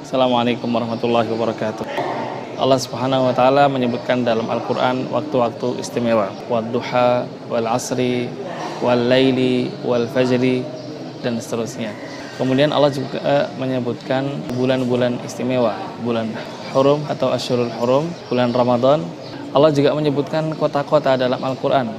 Assalamualaikum warahmatullahi wabarakatuh. Allah Subhanahu wa taala menyebutkan dalam Al-Qur'an waktu-waktu istimewa, wadduha, wal asri, wal laili, wal fajri, dan seterusnya. Kemudian Allah juga menyebutkan bulan-bulan istimewa, bulan hurum atau Asyhurul Hurum, bulan Ramadan. Allah juga menyebutkan kota-kota dalam Al-Qur'an.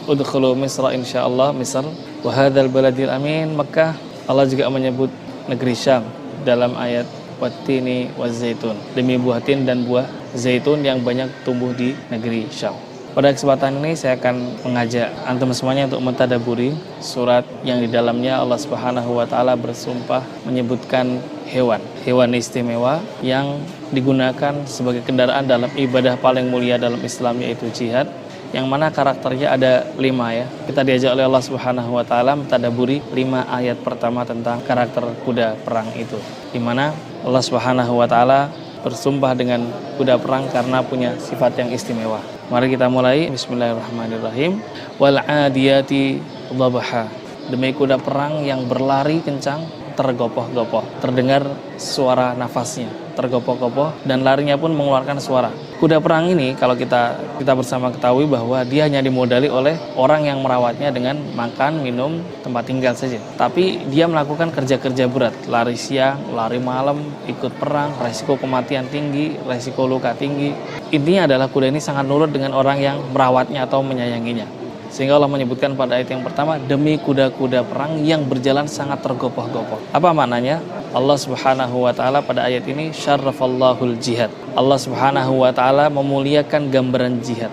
Udkhulu Misra insyaallah, Misr, wa hadzal baladil amin, Makkah. Allah juga menyebut negeri Syam dalam ayat wattini wazaitun, demi buah tin dan buah zaitun yang banyak tumbuh di negeri Syam. Pada kesempatan ini saya akan mengajak antum semuanya untuk mentadaburi surat yang di dalamnya Allah Subhanahu wa taala bersumpah menyebutkan hewan istimewa yang digunakan sebagai kendaraan dalam ibadah paling mulia dalam Islam, yaitu jihad, yang mana karakternya ada 5 ya. Kita diajak oleh Allah Subhanahu wa taala mentadaburi 5 ayat pertama tentang karakter kuda perang itu, di mana Allah Subhanahu wa taala bersumpah dengan kuda perang karena punya sifat yang istimewa. Mari kita mulai. Bismillahirrahmanirrahim. Wal 'adiyati dhabha. Demi kuda perang yang berlari kencang, tergopoh-gopoh, terdengar suara nafasnya, tergopoh-gopoh, dan larinya pun mengeluarkan suara. Kuda perang ini kalau kita bersama ketahui bahwa dia hanya dimodali oleh orang yang merawatnya dengan makan, minum, tempat tinggal saja. Tapi dia melakukan kerja-kerja berat, lari siang, lari malam, ikut perang, resiko kematian tinggi, resiko luka tinggi. Intinya adalah kuda ini sangat nurut dengan orang yang merawatnya atau menyayanginya. Sehingga Allah menyebutkan pada ayat yang pertama, demi kuda-kuda perang yang berjalan sangat tergopoh-gopoh. Apa maknanya? Allah Subhanahu wa taala pada ayat ini syarrafallahul jihad. Allah Subhanahu wa taala memuliakan gambaran jihad.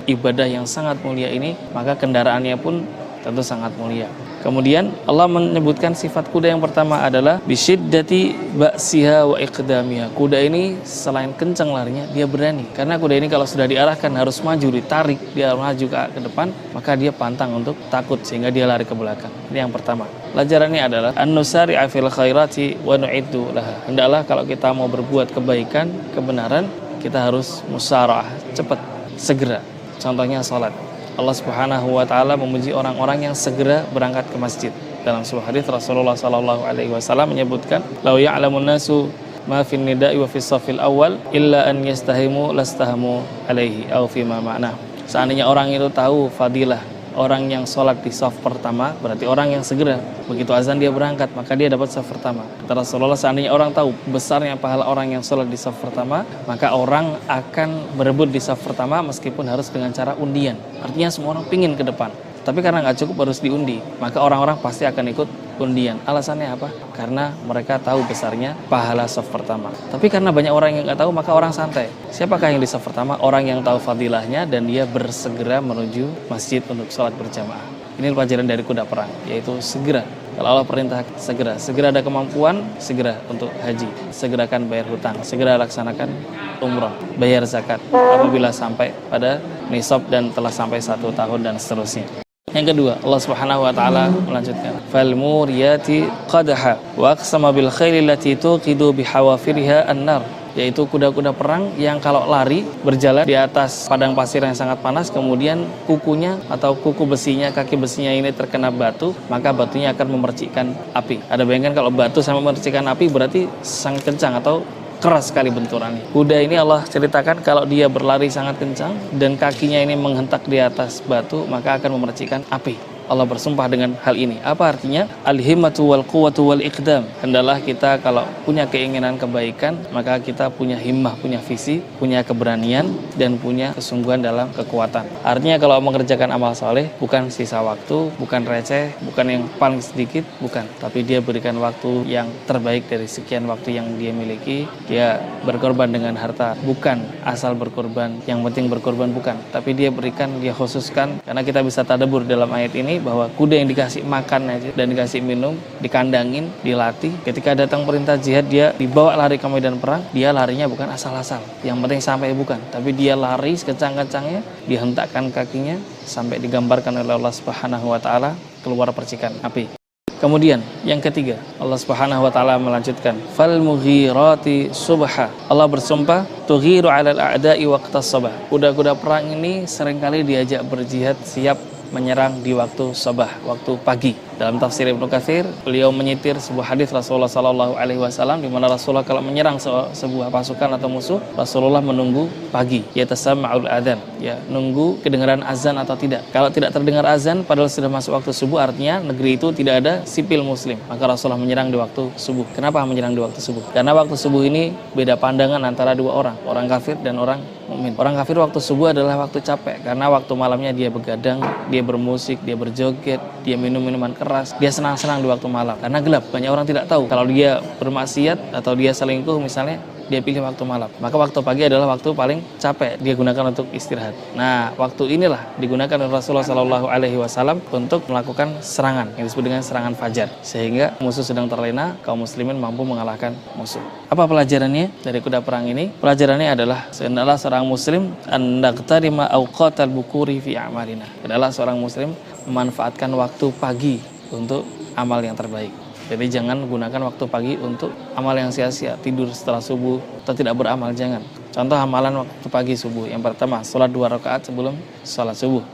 Ibadah yang sangat mulia ini, maka kendaraannya pun tentu sangat mulia. Kemudian Allah menyebutkan sifat kuda yang pertama adalah bisyiddati ba'siha wa iqdamiha. Kuda ini selain kencang larinya, dia berani. Karena kuda ini kalau sudah diarahkan harus maju, ditarik, dia maju ke depan, maka dia pantang untuk takut sehingga dia lari ke belakang. Ini yang pertama. Pelajarannya adalah an-nusari'a fil khairati wa nu'iddu laha. Hendaklah kalau kita mau berbuat kebaikan, kebenaran, kita harus musara'ah, cepat, segera. Contohnya salat. Allah Subhanahu wa taala memuji orang-orang yang segera berangkat ke masjid. Dalam sebuah hadis Rasulullah sallallahu alaihi wasallam menyebutkan, "Lau ya'lamun nasu ma fin nida'i wa fis safil awal illa an yastahimu lastahamu alaihi aw fi ma ma'na." Seandainya orang itu tahu fadilah orang yang sholat di saf pertama, berarti orang yang segera begitu azan dia berangkat, maka dia dapat saf pertama. Kata Rasulullah, seandainya orang tahu besarnya pahala orang yang sholat di saf pertama, maka orang akan berebut di saf pertama meskipun harus dengan cara undian. Artinya semua orang pingin ke depan, tapi karena nggak cukup harus diundi, maka orang-orang pasti akan ikut undian. Alasannya apa? Karena mereka tahu besarnya pahala saf pertama. Tapi karena banyak orang yang nggak tahu, maka orang santai. Siapakah yang di saf pertama? Orang yang tahu fadilahnya dan dia bersegera menuju masjid untuk sholat berjamaah. Ini pelajaran dari kuda perang, yaitu segera. Kalau Allah perintah segera ada kemampuan, segera untuk haji, segerakan bayar hutang, segera laksanakan umrah, bayar zakat apabila sampai pada nisab dan telah sampai 1 tahun dan seterusnya. Yang kedua, Allah Subhanahu wa taala melanjutkan, fal muriyati qadha wa aqsama bil khayli allati tuqidu bihawafiriha an-nar, yaitu kuda-kuda perang yang kalau lari berjalan di atas padang pasir yang sangat panas, kemudian kukunya atau kuku besinya, kaki besinya ini terkena batu, maka batunya akan memercikkan api. Ada bayangkan kalau batu sama memercikkan api berarti sangat kencang atau keras sekali benturannya. Kuda ini Allah ceritakan kalau dia berlari sangat kencang dan kakinya ini menghentak di atas batu, maka akan memercikkan api. Allah bersumpah dengan hal ini. Apa artinya? Al-himmatu wal quwwatu wal iqdam. Hendaklah kita kalau punya keinginan kebaikan, maka kita punya himmah, punya visi, punya keberanian, dan punya kesungguhan dalam kekuatan. Artinya kalau mengerjakan amal soleh, bukan sisa waktu, bukan receh, bukan yang paling sedikit, bukan. Tapi dia berikan waktu yang terbaik dari sekian waktu yang dia miliki. Dia berkorban dengan harta, bukan asal berkorban, yang penting berkorban, bukan. Tapi dia berikan, dia khususkan, karena kita bisa tadabbur dalam ayat ini, bahwa kuda yang dikasih makan aja dan dikasih minum, dikandangin, dilatih, ketika datang perintah jihad dia dibawa lari ke medan perang, dia larinya bukan asal-asal, yang penting sampai, bukan, tapi dia lari sekecang-kencangnya, dihentakkan kakinya sampai digambarkan oleh Allah Subhanahu wa taala keluar percikan api. Kemudian yang ketiga, Allah Subhanahu wa taala melanjutkan, fal mughirati subha. Allah bersumpah, tughiru 'alal a'da'i waqtas sabah. Kuda-kuda perang ini seringkali diajak berjihad, siap menyerang di waktu sabah, waktu pagi. Dalam tafsir Ibnu Katsir, beliau menyitir sebuah hadis Rasulullah Sallallahu Alaihi Wasallam di mana Rasulullah kalau menyerang sebuah pasukan atau musuh, Rasulullah menunggu pagi, yatasamma'ul adzan, ya, nunggu kedengaran azan atau tidak. Kalau tidak terdengar azan, padahal sudah masuk waktu subuh, artinya negeri itu tidak ada sipil muslim, maka Rasulullah menyerang di waktu subuh. Kenapa menyerang di waktu subuh? Karena waktu subuh ini beda pandangan antara dua orang kafir dan orang mukmin. Orang kafir waktu subuh adalah waktu capek, karena waktu malamnya dia begadang, dia bermusik, dia berjoget, dia minum minuman keras, dia senang-senang di waktu malam karena gelap. Banyak orang tidak tahu kalau dia bermaksiat atau dia selingkuh misalnya, dia pilih waktu malam. Maka waktu pagi adalah waktu paling capek, dia gunakan untuk istirahat. Nah, waktu inilah digunakan oleh Rasulullah Shallallahu Alaihi Wasallam untuk melakukan serangan yang disebut dengan serangan fajar, sehingga musuh sedang terlena, kaum muslimin mampu mengalahkan musuh. Apa pelajarannya dari kuda perang ini? Pelajarannya adalah hendaklah seorang muslim an-naqtarima awqatal bukuri fi a'malina. Adalah seorang muslim memanfaatkan waktu pagi untuk amal yang terbaik. Jadi jangan gunakan waktu pagi untuk amal yang sia-sia, tidur setelah subuh atau tidak beramal, jangan. Contoh amalan waktu pagi subuh, yang pertama sholat 2 rakaat sebelum sholat subuh,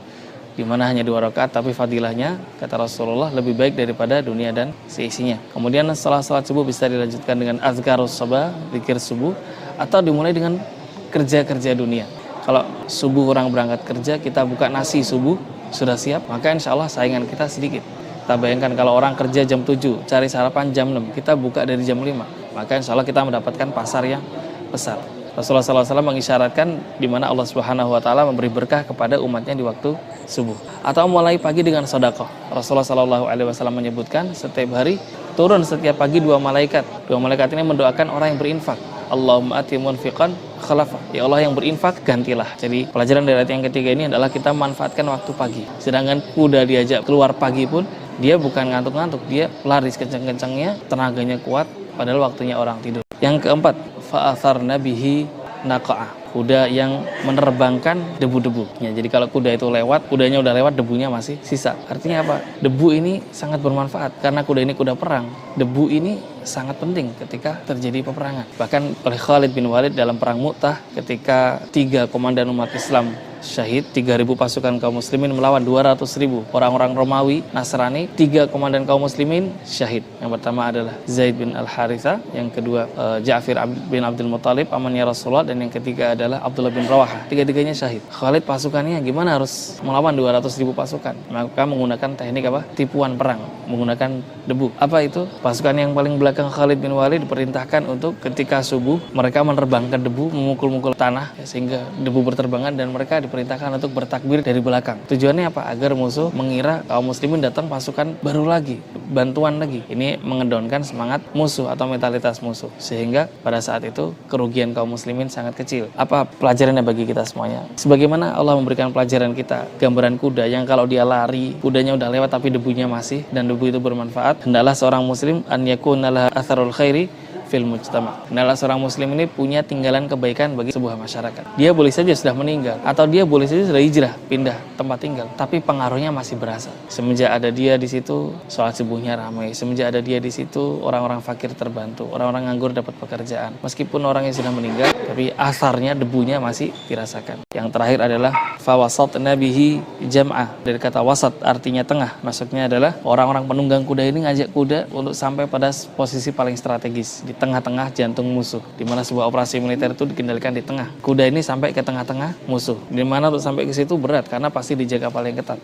di mana hanya 2 rakaat tapi fadilahnya kata Rasulullah lebih baik daripada dunia dan seisinya. Kemudian setelah sholat subuh bisa dilanjutkan dengan azkarus sabah, zikir subuh, atau dimulai dengan kerja-kerja dunia. Kalau subuh orang berangkat kerja, kita buka nasi subuh sudah siap, maka insya Allah saingan kita sedikit. Kita bayangkan kalau orang kerja jam 7, cari sarapan jam 6, kita buka dari jam 5, maka insya Allah kita mendapatkan pasar yang besar. Rasulullah SAW mengisyaratkan di mana Allah Subhanahu Wa Taala memberi berkah kepada umatnya di waktu subuh. Atau mulai pagi dengan sedekah. Rasulullah SAW menyebutkan setiap hari turun setiap pagi 2 malaikat. 2 malaikat ini mendoakan orang yang berinfak. Allahumma ati munfiqan khalafa. Ya Allah yang berinfak gantilah. Jadi pelajaran dari ayat yang ketiga ini adalah kita manfaatkan waktu pagi. Sedangkan kuda diajak keluar pagi pun dia bukan ngantuk-ngantuk, dia lari kencang-kencangnya, tenaganya kuat, padahal waktunya orang tidur. Yang keempat, fa'atharna bihi naqa'ah. Kuda yang menerbangkan debu-debu. Ya, jadi kalau kuda itu lewat, kudanya udah lewat, debunya masih sisa. Artinya apa? Debu ini sangat bermanfaat karena kuda ini kuda perang. Debu ini sangat penting ketika terjadi peperangan. Bahkan oleh Khalid bin Walid dalam perang Mu'tah, ketika 3 komandan umat Islam syahid, 3.000 pasukan kaum muslimin melawan 200.000 orang-orang Romawi, Nasrani, 3 komandan kaum muslimin syahid. Yang pertama adalah Zaid bin Al-Haritha, yang kedua Ja'fir bin Abdul Muttalib, amannya Rasulullah, dan yang ketiga adalah Abdullah bin Rawaha. 3-tiganya syahid. Khalid pasukannya gimana harus melawan 200.000 pasukan? Maka menggunakan teknik apa? Tipuan perang, menggunakan debu. Apa itu? Pasukan yang paling belakang Khalid bin Walid diperintahkan untuk ketika subuh mereka menerbangkan debu, memukul-mukul tanah sehingga debu berterbangan, dan mereka diperintahkan untuk bertakbir dari belakang. Tujuannya apa? Agar musuh mengira kaum muslimin datang pasukan baru lagi, bantuan lagi. Ini mengedonkan semangat musuh atau mentalitas musuh, sehingga pada saat itu kerugian kaum muslimin sangat kecil. Apa pelajarannya bagi kita semuanya? Sebagaimana Allah memberikan pelajaran kita, gambaran kuda yang kalau dia lari, kudanya udah lewat tapi debunya masih, dan debu itu bermanfaat. Hendaklah seorang muslim an yakuna laha atharul khairi fil mujtama. Hendaklah seorang muslim ini punya tinggalan kebaikan bagi sebuah masyarakat. Dia boleh saja sudah meninggal, atau dia boleh saja sudah hijrah, pindah tempat tinggal, tapi pengaruhnya masih berasa. Semenjak ada dia di situ, sholat subuhnya ramai. Semenjak ada dia di situ, orang-orang fakir terbantu, orang-orang nganggur dapat pekerjaan. Meskipun orangnya sudah meninggal, tapi asarnya, debunya masih dirasakan. Yang terakhir adalah fawasatna bihi jam'ah. Dari kata wasat artinya tengah. Maksudnya adalah orang-orang penunggang kuda ini ngajak kuda untuk sampai pada posisi paling strategis, di tengah-tengah jantung musuh, di mana sebuah operasi militer itu dikendalikan di tengah. Kuda ini sampai ke tengah-tengah musuh. Di mana untuk sampai ke situ berat karena pasti dijaga paling ketat.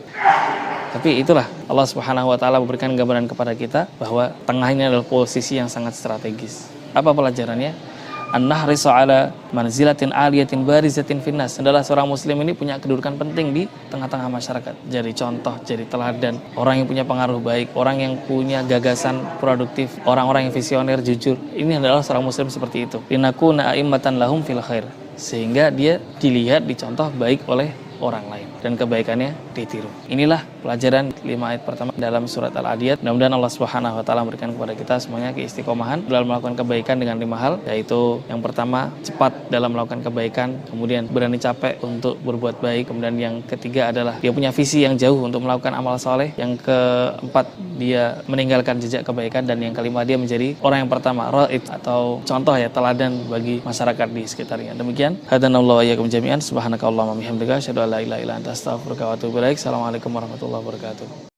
Tapi itulah Allah Subhanahu Wa Taala memberikan gambaran kepada kita bahwa tengah ini adalah posisi yang sangat strategis. Apa pelajarannya? An-nahrisu ala manzilatin aliyatin barizatin finnas. Adalah seorang muslim ini punya kedudukan penting di tengah-tengah masyarakat. Jadi contoh, jadi teladan, orang yang punya pengaruh baik, orang yang punya gagasan produktif, orang-orang yang visioner, jujur. Ini adalah seorang muslim seperti itu. Linakuna a'immatan lahum fil khair. Sehingga dia dilihat, dicontoh baik oleh orang lain dan kebaikannya ditiru. Inilah pelajaran 5 ayat pertama dalam surat Al-Adiyat. Mudah-mudahan Allah Subhanahu Wa Taala memberikan kepada kita semuanya keistiqomahan dalam melakukan kebaikan dengan 5 hal, yaitu yang pertama cepat dalam melakukan kebaikan, kemudian berani capek untuk berbuat baik, kemudian yang ketiga adalah dia punya visi yang jauh untuk melakukan amal soleh, yang keempat dia meninggalkan jejak kebaikan, dan yang kelima dia menjadi orang yang pertama ra'id atau contoh ya, teladan bagi masyarakat di sekitarnya. Demikian hadanallahu wa iyyakum jami'an, subhanakallahumma wa bihamdika asyhadu an la ilaha illa anta astaghfiruka wa atubu ilaik. Assalamualaikum warahmatullahi wabarakatuh.